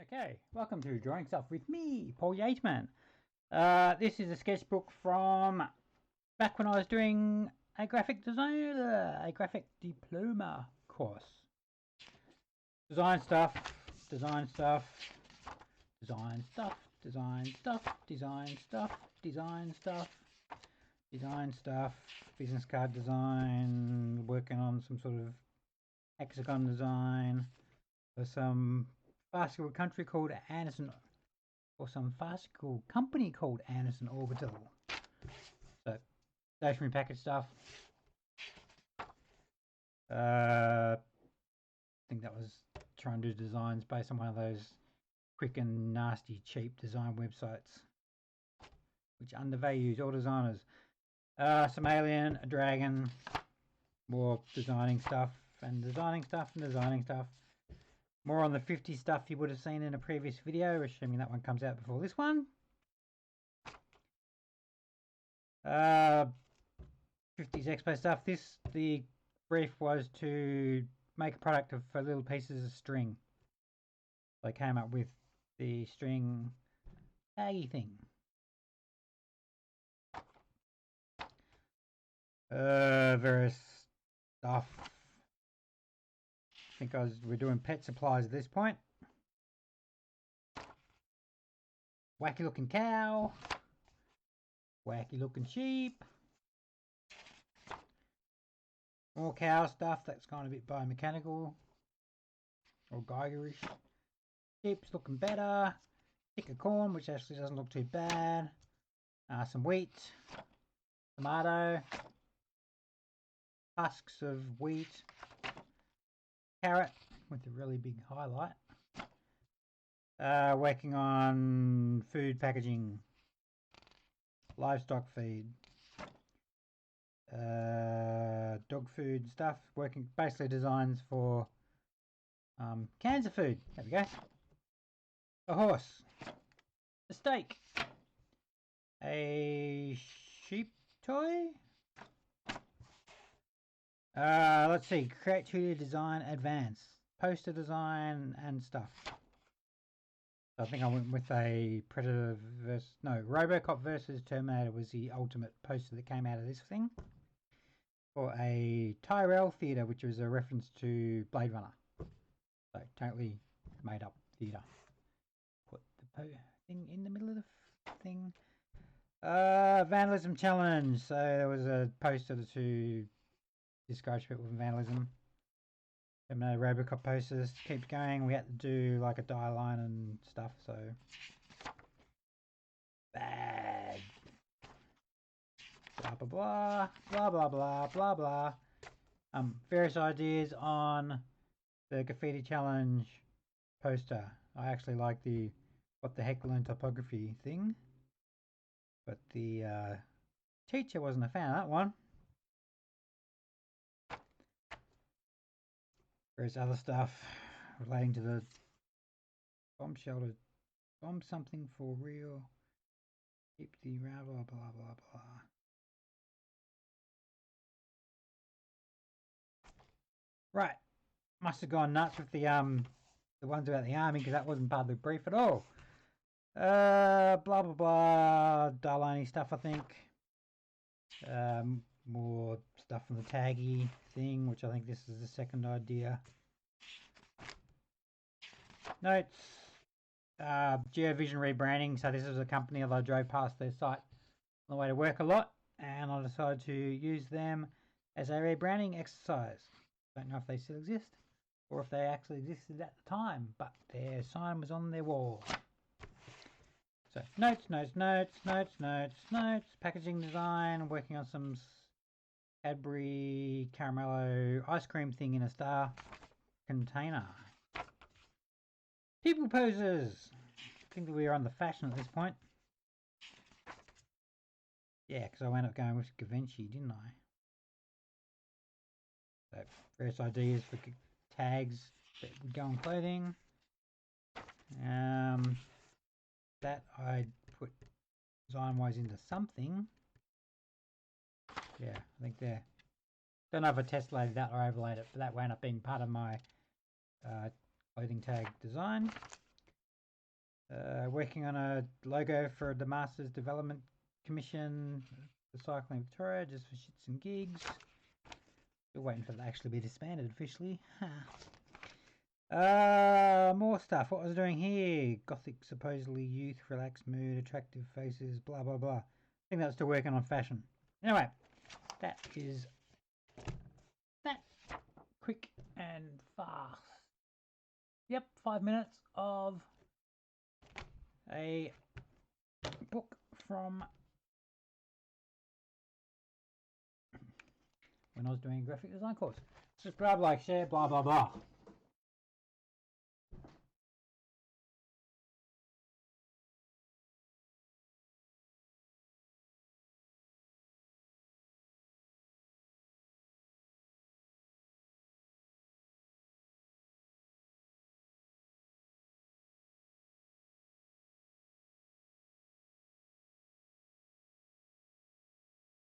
Okay, welcome to Drawing Stuff with me, Paul Yateman. This is a sketchbook from back when I was doing a graphic diploma course. Design stuff, design stuff, design stuff, design stuff, design stuff, design stuff, design stuff, business card design, working on some sort of hexagon design for some farcical country called Anderson, or some farcical company called Anderson Orbital. So, stationery package stuff. I think that was trying to do designs based on one of those quick and nasty cheap design websites, which undervalues all designers. Some alien, a dragon, more designing stuff and designing stuff and designing stuff. More on the 50 stuff you would have seen in a previous video, assuming that one comes out before this one. 50s expo stuff. The brief was to make a product for little pieces of string. They came up with the string taggy thing. Various stuff. I think we're doing pet supplies at this point. Wacky looking cow. Wacky looking sheep. More cow stuff that's kind of a bit biomechanical or Geigerish. Sheep's looking better. Stick of corn, which actually doesn't look too bad. Some wheat. Tomato. Husks of wheat. Carrot with a really big highlight. Working on food packaging. Livestock feed. Dog food stuff. Working basically designs for cans of food. There we go. A horse. A steak. A sheep toy. Let's see. Create 2D design, advance, poster design and stuff. I think I went with a Predator versus RoboCop versus Terminator was the ultimate poster that came out of this thing. For a Tyrell Theatre, which was a reference to Blade Runner. So totally made up theatre. Put the thing in the middle of the thing. Vandalism challenge. So there was a poster to discourage people from vandalism. RoboCop posters keeps going. We had to do like a die line and stuff, so bad. Blah blah blah blah blah blah blah blah. Various ideas on the graffiti challenge poster. I actually like the what the heck learn topography thing, but the teacher wasn't a fan of that one. There's other stuff relating to the bomb shelter. Bomb something for real. Keep the blah blah blah blah blah. Right. Must have gone nuts with the ones about the army because that wasn't part of the brief at all. Blah blah blah Darlani stuff, I think. More stuff from the taggy thing, which I think this is the second idea. Notes. GeoVision rebranding. So this is a company that I drove past their site on the way to work a lot, and I decided to use them as a rebranding exercise. Don't know if they still exist or if they actually existed at the time, but their sign was on their wall. So notes, packaging design, working on some Cadbury Caramello ice cream thing in a star container. People poses. I think that we are on the fashion at this point. Yeah, because I wound up going with Givenchy, didn't I? So various ideas for tags that would go on clothing. That I put design-wise into something. Yeah, I think there. Don't know if I tested that or overlaid it, but that wound up being part of my clothing tag design. Working on a logo for the Masters Development Commission for Cycling Victoria, just for shits and gigs. Still waiting for it to actually be disbanded officially. More stuff. What was I doing here? Gothic, supposedly youth, relaxed mood, attractive faces, blah blah blah. I think that's still working on fashion. Anyway, that is that. Quick and fast. Yep, 5 minutes of a book from when I was doing a graphic design course. Subscribe, like, share, blah blah blah.